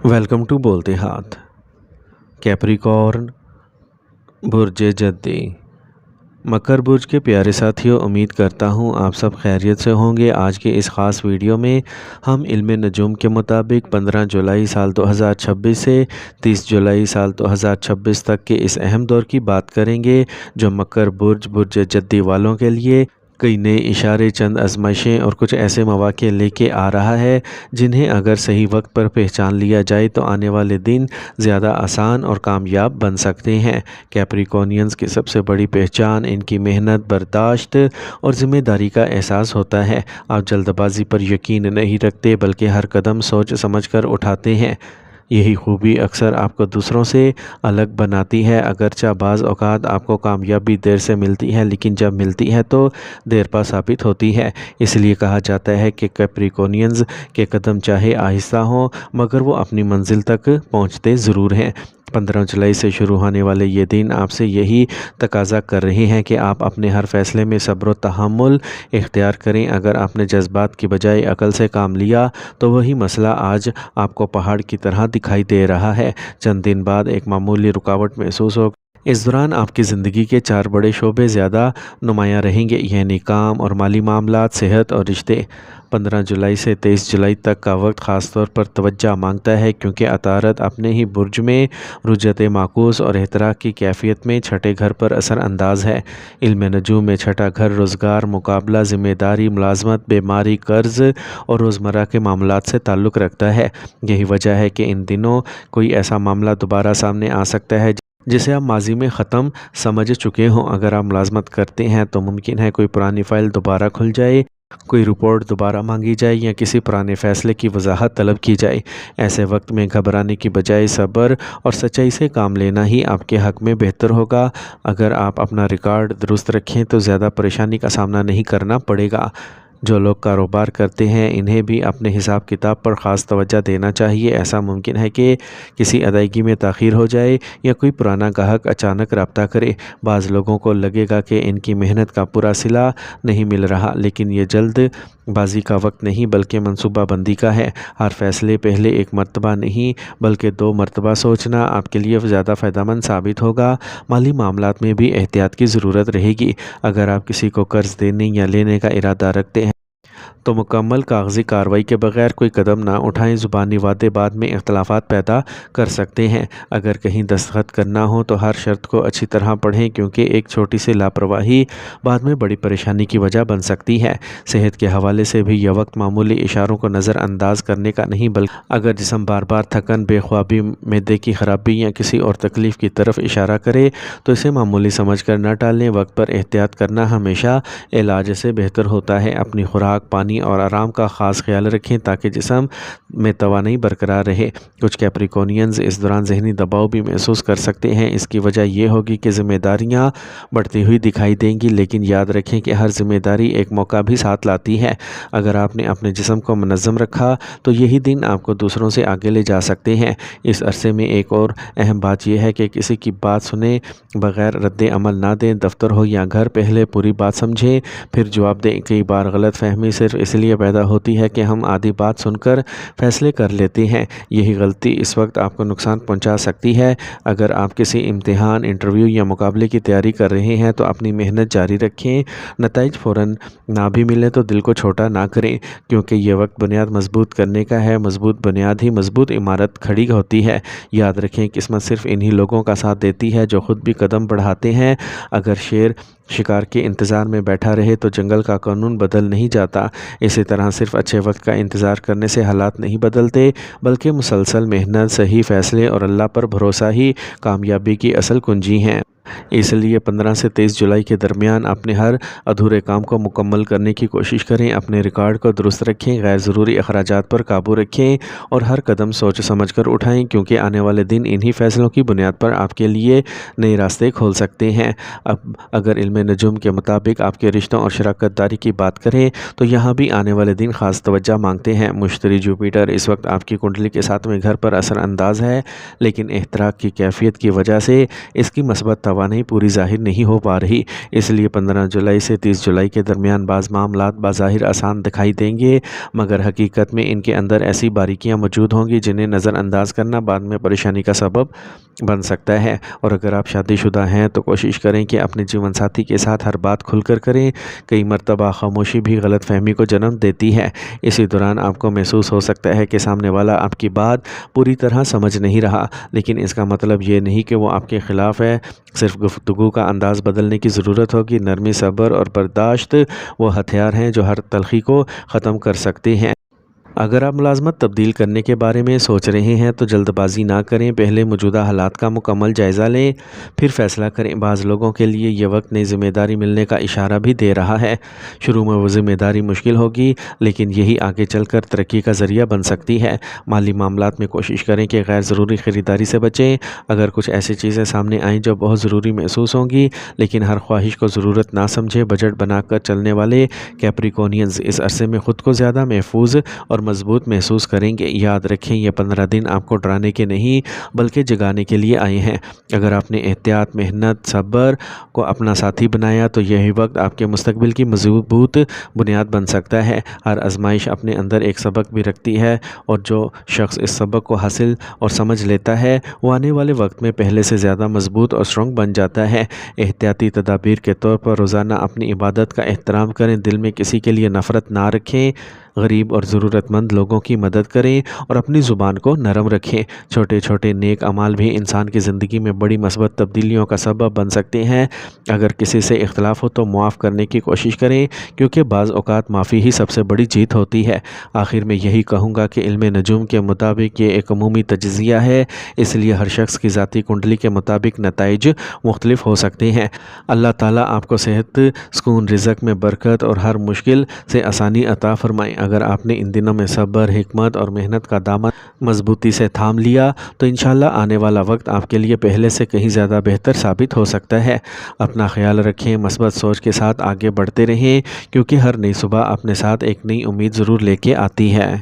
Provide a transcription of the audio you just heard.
Welcome to बोलते हाथ। Capricorn बुर्ज जद्दी। मकर बुर्ज के प्यारे साथियों, उम्मीद करता हूँ आप सब खैरियत से होंगे। आज के इस ख़ास वीडियो में हम इल्म नजूम के मुताबिक 15 जुलाई साल 2026 से 30 जुलाई साल 2026 तक के इस अहम दौर की बात करेंगे, जो मकर बुर्ज जद्दी वालों के लिए कई नए इशारे, चंद आजमाइशें और कुछ ऐसे मौक़े लेके आ रहा है जिन्हें अगर सही वक्त पर पहचान लिया जाए तो आने वाले दिन ज़्यादा आसान और कामयाब बन सकते हैं। कैप्रिकॉर्नियंस की सबसे बड़ी पहचान इनकी मेहनत, बर्दाश्त और ज़िम्मेदारी का एहसास होता है। आप जल्दबाजी पर यकीन नहीं रखते बल्कि हर कदम सोच समझ कर उठाते हैं। यही खूबी अक्सर आपको दूसरों से अलग बनाती है। अगरचे बाज़ औक़ात आपको कामयाबी देर से मिलती है, लेकिन जब मिलती है तो देर पा साबित होती है। इसलिए कहा जाता है कि कैप्रिकॉर्नियंस के कदम चाहे आहिस्ता हों मगर वो अपनी मंजिल तक पहुंचते ज़रूर हैं। 15 जुलाई से शुरू होने वाले ये दिन आपसे यही तकाज़ा कर रहे हैं कि आप अपने हर फैसले में सब्र व तहम्मुल इख्तियार करें। अगर आपने जज्बात की बजाय अकल से काम लिया तो वही मसला आज आपको पहाड़ की तरह दिखाई दे रहा है। चंद दिन बाद एक मामूली रुकावट महसूस हो। इस दौरान आपकी ज़िंदगी के 4 बड़े शोबे ज़्यादा नुमायाँ रहेंगे, यानी काम और माली मामलात, सेहत और रिश्ते। 15 जुलाई से 23 जुलाई तक का वक्त ख़ास तौर पर तवज्जो मांगता है, क्योंकि अतारत अपने ही बुर्ज में रुजत माकूस और एहतराक की कैफियत में छठे घर पर असर अंदाज है। इल्म नजूम में छठा घर रोज़गार, मुकाबला, ज़िम्मेदारी, मुलाजमत, बीमारी, कर्ज़ और रोज़मर्रा के मामलात से ताल्लुक़ रखता है। यही वजह है कि इन दिनों कोई ऐसा मामला दोबारा सामने आ सकता है जिसे आप माजी में ख़त्म समझ चुके हों। अगर आप मुलाजमत करते हैं तो मुमकिन है कोई पुरानी फ़ाइल दोबारा खुल जाए, कोई रिपोर्ट दोबारा मांगी जाए या किसी पुराने फ़ैसले की वजाहत तलब की जाए। ऐसे वक्त में घबराने की बजाय सब्र और सच्चाई से काम लेना ही आपके हक़ में बेहतर होगा। अगर आप अपना रिकॉर्ड दुरुस्त रखें तो ज़्यादा परेशानी का सामना नहीं करना पड़ेगा। जो लोग कारोबार करते हैं इन्हें भी अपने हिसाब किताब पर ख़ास तवज्जो देना चाहिए। ऐसा मुमकिन है कि किसी अदायगी में ताख़ीर हो जाए या कोई पुराना गाहक अचानक रब्ता करे। बाज़ लोगों को लगेगा कि इनकी मेहनत का पूरा सिला नहीं मिल रहा, लेकिन ये जल्दबाजी का वक्त नहीं बल्कि मनसूबाबंदी का है। हर फैसले पहले एक मरतबा नहीं बल्कि 2 मरतबा सोचना आपके लिए ज़्यादा फ़ायदेमंद साबित होगा। माली मामलात में भी एहतियात की ज़रूरत रहेगी। अगर आप किसी को कर्ज़ देने या लेने का इरादा रखते हैं तो मुकम्मल कागज़ी कार्रवाई के बगैर कोई कदम ना उठाएं। ज़ुबानी वादे बाद में इख्तलाफात पैदा कर सकते हैं। अगर कहीं दस्तखत करना हो तो हर शर्त को अच्छी तरह पढ़ें, क्योंकि एक छोटी सी लापरवाही बाद में बड़ी परेशानी की वजह बन सकती है। सेहत के हवाले से भी यह वक्त मामूली इशारों को नज़रअंदाज करने का नहीं, बल्कि अगर जिस्म बार बार थकन, बेख्वाबी, मैदे की ख़राबी या किसी और तकलीफ़ की तरफ इशारा करे तो इसे मामूली समझ कर न टालें। वक्त पर एहतियात करना हमेशा इलाज से बेहतर होता है। अपनी खुराक, पानी और आराम का ख़ास ख्याल रखें ताकि जिस्म में तवानाई बरकरार रहे। कुछ कैप्रिकॉर्नियंस इस दौरान ज़हनी दबाव भी महसूस कर सकते हैं। इसकी वजह यह होगी कि ज़िम्मेदारियां बढ़ती हुई दिखाई देंगी, लेकिन याद रखें कि हर ज़िम्मेदारी एक मौका भी साथ लाती है। अगर आपने अपने जिस्म को मुनज़्ज़म रखा तो यही दिन आपको दूसरों से आगे ले जा सकते हैं। इस अरसे में एक और अहम बात यह है कि किसी की बात सुने बग़ैर रद्द अमल ना दें। दफ्तर हो या घर, पहले पूरी बात समझें फिर जवाब दें। कई बार गलत फहमी सिर्फ इसलिए पैदा होती है कि हम आधी बात सुनकर फ़ैसले कर लेते हैं। यही गलती इस वक्त आपको नुकसान पहुंचा सकती है। अगर आप किसी इम्तिहान, इंटरव्यू या मुकाबले की तैयारी कर रहे हैं तो अपनी मेहनत जारी रखें। नताइज फ़ौरन ना भी मिले तो दिल को छोटा ना करें, क्योंकि ये वक्त बुनियाद मजबूत करने का है। मजबूत बुनियाद ही मजबूत इमारत खड़ी होती है। याद रखें, किस्मत सिर्फ इन्हीं लोगों का साथ देती है जो ख़ुद भी कदम बढ़ाते हैं। अगर शेर शिकार के इंतज़ार में बैठा रहे तो जंगल का कानून बदल नहीं जाता। इसी तरह सिर्फ अच्छे वक्त का इंतज़ार करने से हालात नहीं बदलते, बल्कि मुसलसल मेहनत, सही फ़ैसले और अल्लाह पर भरोसा ही कामयाबी की असल कुंजी हैं। इसलिए 15 से 23 जुलाई के दरमियान अपने हर अधूरे काम को मुकम्मल करने की कोशिश करें। अपने रिकॉर्ड को दुरुस्त रखें, गैर ज़रूरी अखराजात पर काबू रखें और हर कदम सोच समझ कर उठाएं, क्योंकि आने वाले दिन इन्हीं फ़ैसलों की बुनियाद पर आपके लिए नए रास्ते खोल सकते हैं। अब अगर इल्म नजूम के मुताबिक आपके रिश्तों और शराकत दारी की बात करें तो यहाँ भी आने वाले दिन ख़ास तवज्जो मांगते हैं। मुश्तरी जुपिटर इस वक्त आपकी कुंडली के 7वें घर पर असर अंदाज है, लेकिन एहतराक की कैफियत की वजह से इसकी मस्बत توانائی پوری ظاہر نہیں ہو پا رہی، اس لیے 15 جولائی سے 30 جولائی کے درمیان بعض معاملات بظاہر آسان دکھائی دیں گے، مگر حقیقت میں ان کے اندر ایسی باریکیاں موجود ہوں گی جنہیں نظر انداز کرنا بعد میں پریشانی کا سبب بن سکتا ہے۔ اور اگر آپ شادی شدہ ہیں تو کوشش کریں کہ اپنے جیون ساتھی کے ساتھ ہر بات کھل کر کریں۔ کئی مرتبہ خاموشی بھی غلط فہمی کو جنم دیتی ہے۔ اسی دوران آپ کو محسوس ہو سکتا ہے کہ سامنے والا آپ کی بات پوری طرح سمجھ نہیں رہا، لیکن اس کا مطلب یہ نہیں کہ وہ آپ کے خلاف ہے، صرف گفتگو کا انداز بدلنے کی ضرورت ہوگی۔ نرمی، صبر اور برداشت وہ ہتھیار ہیں جو ہر تلخی کو ختم کر سکتے ہیں۔ اگر آپ ملازمت تبدیل کرنے کے بارے میں سوچ رہے ہیں تو جلد بازی نہ کریں، پہلے موجودہ حالات کا مکمل جائزہ لیں، پھر فیصلہ کریں۔ بعض لوگوں کے لیے یہ وقت نئی ذمہ داری ملنے کا اشارہ بھی دے رہا ہے۔ شروع میں وہ ذمہ داری مشکل ہوگی، لیکن یہی آگے چل کر ترقی کا ذریعہ بن سکتی ہے۔ مالی معاملات میں کوشش کریں کہ غیر ضروری خریداری سے بچیں۔ اگر کچھ ایسی چیزیں سامنے آئیں جو بہت ضروری محسوس ہوں گی، لیکن ہر خواہش کو ضرورت نہ سمجھیں۔ بجٹ بنا کر چلنے والے کیپریکونینز اس عرصے میں خود کو زیادہ محفوظ اور مضبوط محسوس کریں گے۔ یاد رکھیں، یہ 15 دن آپ کو ڈرانے کے نہیں بلکہ جگانے کے لیے آئے ہیں۔ اگر آپ نے احتیاط، محنت، صبر کو اپنا ساتھی بنایا تو یہی وقت آپ کے مستقبل کی مضبوط بنیاد بن سکتا ہے۔ ہر آزمائش اپنے اندر ایک سبق بھی رکھتی ہے، اور جو شخص اس سبق کو حاصل اور سمجھ لیتا ہے وہ آنے والے وقت میں پہلے سے زیادہ مضبوط اور اسٹرانگ بن جاتا ہے۔ احتیاطی تدابیر کے طور پر روزانہ اپنی عبادت کا احترام کریں، دل میں کسی کے لیے نفرت نہ رکھیں، غریب اور ضرورت مند لوگوں کی مدد کریں اور اپنی زبان کو نرم رکھیں۔ چھوٹے چھوٹے نیک اعمال بھی انسان کی زندگی میں بڑی مثبت تبدیلیوں کا سبب بن سکتے ہیں۔ اگر کسی سے اختلاف ہو تو معاف کرنے کی کوشش کریں، کیونکہ بعض اوقات معافی ہی سب سے بڑی جیت ہوتی ہے۔ آخر میں یہی کہوں گا کہ علم نجوم کے مطابق یہ ایک عمومی تجزیہ ہے، اس لیے ہر شخص کی ذاتی کنڈلی کے مطابق نتائج مختلف ہو سکتے ہیں۔ اللہ تعالیٰ آپ کو صحت، سکون، رزق میں برکت اور ہر مشکل سے آسانی عطا فرمائے۔ اگر آپ نے ان دنوں میں صبر، حکمت اور محنت کا دامن مضبوطی سے تھام لیا تو انشاءاللہ آنے والا وقت آپ کے لیے پہلے سے کہیں زیادہ بہتر ثابت ہو سکتا ہے۔ اپنا خیال رکھیں، مثبت سوچ کے ساتھ آگے بڑھتے رہیں، کیونکہ ہر نئی صبح اپنے ساتھ ایک نئی امید ضرور لے کے آتی ہے۔